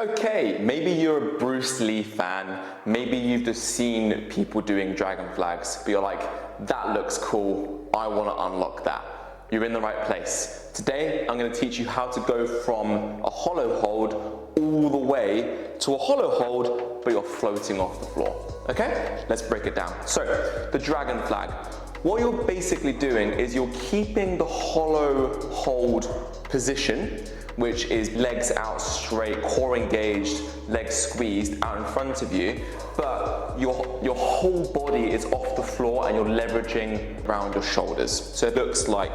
Okay, maybe you're a Bruce Lee fan, maybe you've just seen people doing dragon flags, but you're like, that looks cool, I want to unlock that. You're in the right place. Today, I'm going to teach you how to go from a hollow hold all the way to a hollow hold, but you're floating off the floor. Okay, let's break it down. So, the dragon flag. What you're basically doing is you're keeping the hollow hold position, which is legs out straight, core engaged, legs squeezed out in front of you, but your whole body is off the floor and you're leveraging around your shoulders. So it looks like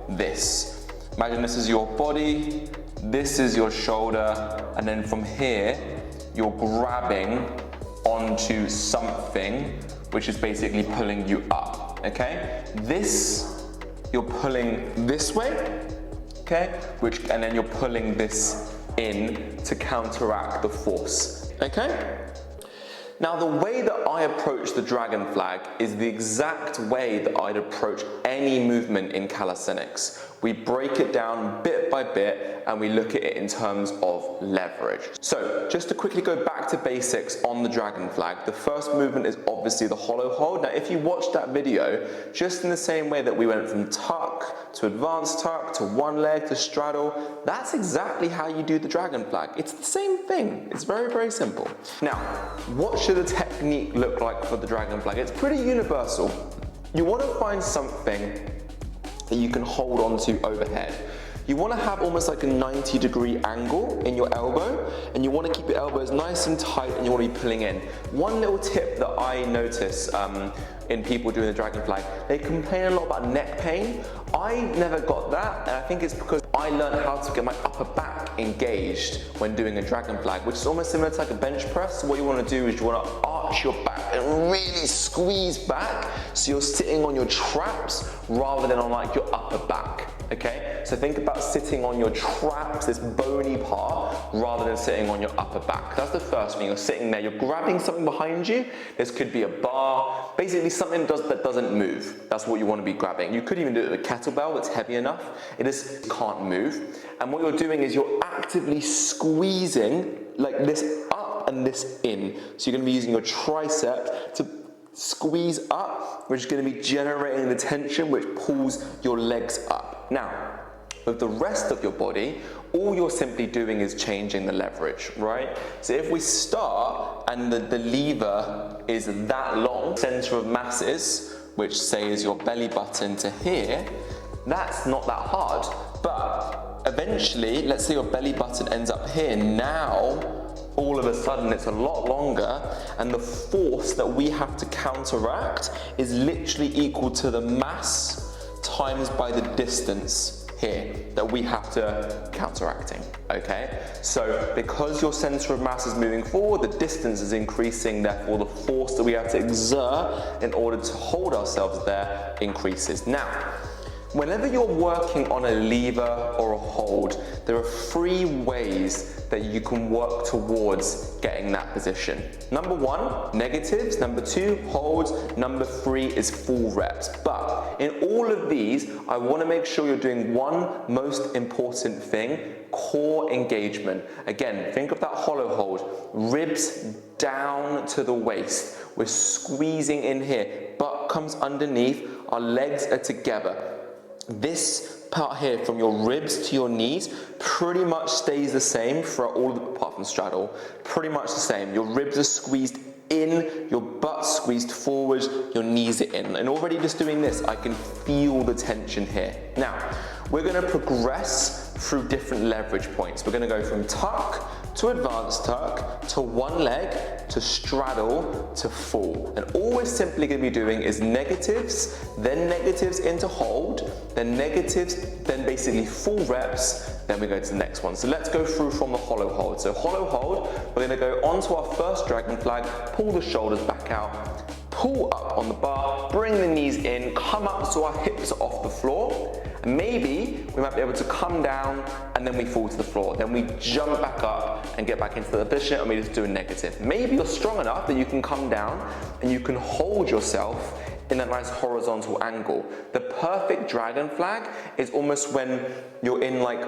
this. Imagine this is your body, this is your shoulder, and then from here, you're grabbing onto something which is basically pulling you up, okay? This, you're pulling this way, okay? And then you're pulling this in to counteract the force, okay? Now, the way that I approach the dragon flag is the exact way that I'd approach any movement in calisthenics. We break it down bit by bit and we look at it in terms of leverage. So, just to quickly go back to basics on the dragon flag, the first movement is obviously the hollow hold. Now, if you watched that video, just in the same way that we went from tuck to advanced tuck to one leg to straddle, that's exactly how you do the dragon flag. It's the same thing. It's very, very simple. Now, what should the technique look like for the dragon flag? It's pretty universal. You want to find something that you can hold onto overhead. You want to have almost like a 90-degree angle in your elbow, and you want to keep your elbows nice and tight, and you want to be pulling in. One little tip that I notice in people doing the dragon flag, they complain a lot about neck pain. I never got that, and I think it's because I learned how to get my upper back engaged when doing a dragon flag, which is almost similar to like a bench press. So what you want to do is you want to arch your back and really squeeze back so you're sitting on your traps rather than on like your upper back, okay? So think about sitting on your traps, this bony part, rather than sitting on your upper back. That's the first thing. You're sitting there, you're grabbing something behind you. This could be a bar, basically something that doesn't move. That's what you want to be grabbing. You could even do it with a kettlebell that's heavy enough. It just can't move. And what you're doing is you're actively squeezing like this up and this in. So you're going to be using your tricep to squeeze up, which is going to be generating the tension which pulls your legs up. Now, with the rest of your body, all you're simply doing is changing the leverage, right? So if we start and the lever is that long, center of masses, which say is your belly button to here, that's not that hard. But eventually, let's say your belly button ends up here, now all of a sudden it's a lot longer, and the force that we have to counteract is literally equal to the mass times by the distance here that we have to counteracting, okay? So because your center of mass is moving forward, the distance is increasing, therefore the force that we have to exert in order to hold ourselves there increases. Now, whenever you're working on a lever or a hold, there are 3 ways that you can work towards getting that position. Number 1, negatives. Number 2, holds. Number 3 is full reps. But in all of these, I want to make sure you're doing one most important thing: core engagement. Again, think of that hollow hold. Ribs down to the waist. We're squeezing in here. Butt comes underneath. Our legs are together. This part here, from your ribs to your knees, pretty much stays the same throughout all of the, apart from straddle, pretty much the same. Your ribs are squeezed in, your butt squeezed forward, your knees are in. And already just doing this, I can feel the tension here. Now, we're gonna progress through different leverage points. We're gonna go from tuck to advanced tuck, to one leg, to straddle, to full. And all we're simply gonna be doing is negatives, then negatives into hold, then negatives, then basically full reps, then we go to the next one. So let's go through from the hollow hold. So hollow hold, we're gonna go onto our first dragon flag, pull the shoulders back out, pull up on the bar, bring the knees in, come up so our hips are off the floor. And maybe we might be able to come down and then we fall to the floor. Then we jump back up and get back into the position, and we just do a negative. Maybe you're strong enough that you can come down and you can hold yourself in a nice horizontal angle. The perfect dragon flag is almost when you're in like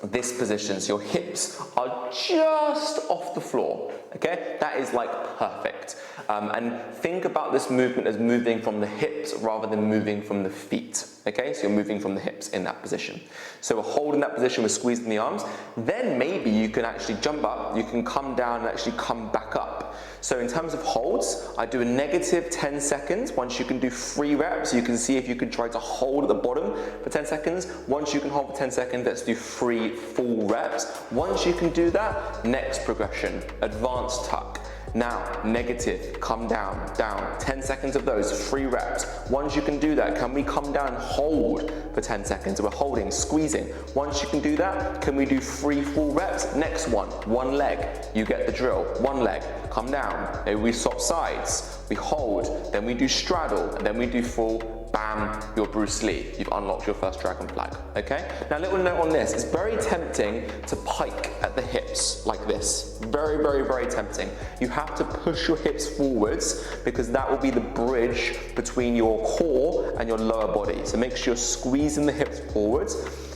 this position, so your hips are just off the floor, okay? That is like perfect. And think about this movement as moving from the hips rather than moving from the feet, okay? So you're moving from the hips in that position. So we're holding that position, we're squeezing the arms, then maybe you can actually jump up, you can come down and actually come back up. So in terms of holds, I do a negative 10 seconds. Once you can do 3 reps, you can see if you can try to hold at the bottom for 10 seconds. Once you can hold for 10 seconds, let's do 3 full reps. Once you can do that, next progression, advanced tuck. Now, negative, come down, down. 10 seconds of those, 3 reps. Once you can do that, can we come down and hold for 10 seconds? We're holding, squeezing. Once you can do that, can we do 3 full reps? Next one leg. You get the drill. 1 leg, come down. Maybe we swap sides. We hold, then we do straddle, and then we do full. Bam, you're Bruce Lee. You've unlocked your first dragon flag, okay? Now, a little note on this. It's very tempting to pike at the hips like this. Very, very, very tempting. You have to push your hips forwards because that will be the bridge between your core and your lower body. So make sure you're squeezing the hips forwards.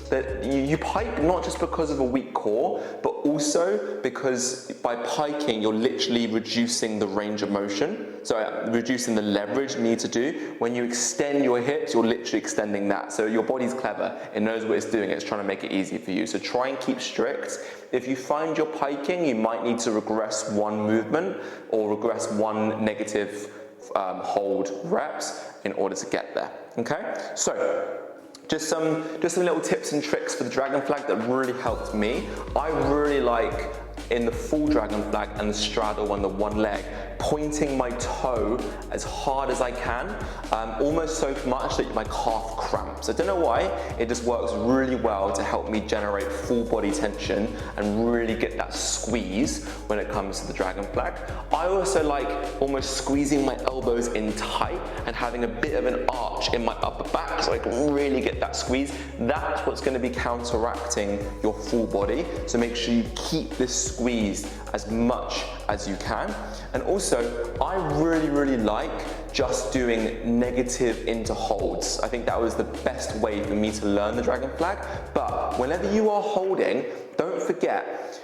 That you pike not just because of a weak core, but also because by piking, you're literally reducing the range of motion. So reducing the leverage you need to do. When you extend your hips, you're literally extending that. So your body's clever. It knows what it's doing. It's trying to make it easy for you. So try and keep strict. If you find you're piking, you might need to regress 1 movement or regress 1 negative hold reps in order to get there, okay? So, just some little tips and tricks for the dragon flag that really helped me. I really like in the full dragon flag and the straddle on the 1 leg, pointing my toe as hard as I can, almost so much that my calf cramps. I don't know why, it just works really well to help me generate full body tension and really get that squeeze when it comes to the dragon flag. I also like almost squeezing my elbows in tight and having a bit of an arch in my upper back so I can really get that squeeze. That's what's going to be counteracting your full body. So make sure you keep this squeezed as much as you can. And also, I really, really like just doing negative into holds. I think that was the best way for me to learn the dragon flag. But whenever you are holding, don't forget,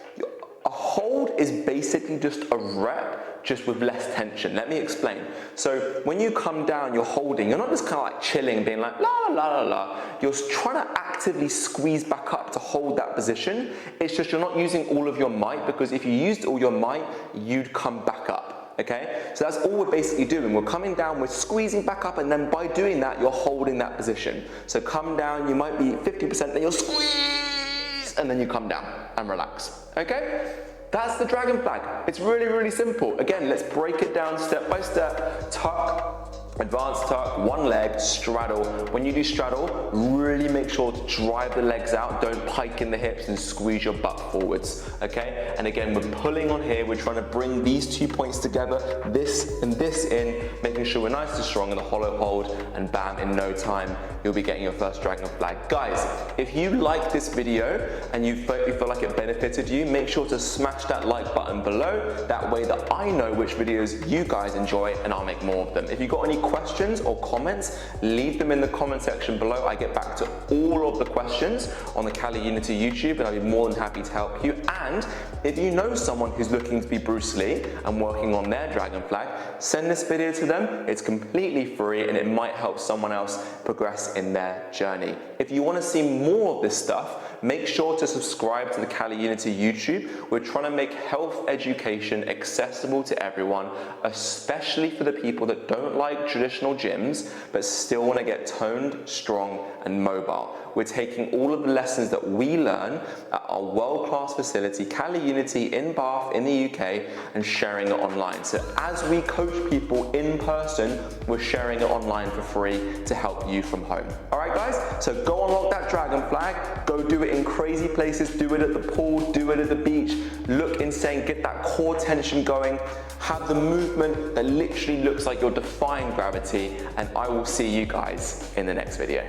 a hold is basically just a rep, just with less tension. Let me explain. So when you come down, you're holding, you're not just kind of like chilling, being like, la, la, la, la. You're trying to actively squeeze back up to hold that position. It's just you're not using all of your might, because if you used all your might, you'd come back up. Okay, so that's all we're basically doing. We're coming down, we're squeezing back up, and then by doing that, you're holding that position. So come down, you might be 50%, then you'll squeeze, and then you come down and relax. Okay? That's the dragon flag. It's really, really simple. Again, let's break it down step by step. Tuck, advanced tuck, 1 leg, straddle. When you do straddle, really make sure to drive the legs out. Don't pike in the hips and squeeze your butt forwards, okay? And again, we're pulling on here. We're trying to bring these 2 points together, this and this in, making sure we're nice and strong in the hollow hold, and bam, in no time, you'll be getting your first dragon flag. Guys, if you like this video and you feel like it benefited you, make sure to smash that like button below. That way that I know which videos you guys enjoy and I'll make more of them. If you've got any questions or comments, leave them in the comment section below. I get back to all of the questions on the CaliUnity YouTube, and I'll be more than happy to help you. And if you know someone who's looking to be Bruce Lee and working on their dragon flag, send this video to them. It's completely free and it might help someone else progress in their journey. If you want to see more of this stuff, make sure to subscribe to the CaliUnity YouTube. We're trying to make health education accessible to everyone, especially for the people that don't like traditional gyms, but still want to get toned, strong, and mobile. We're taking all of the lessons that we learn at our world-class facility, CaliUnity in Bath in the UK, and sharing it online. So as we coach people in person, we're sharing it online for free to help you from home. All right, guys? So go unlock that dragon flag. Go do it in crazy places. Do it at the pool. Do it at the beach. Look insane. Get that core tension going. Have the movement that literally looks like you're defying gravity. And I will see you guys in the next video.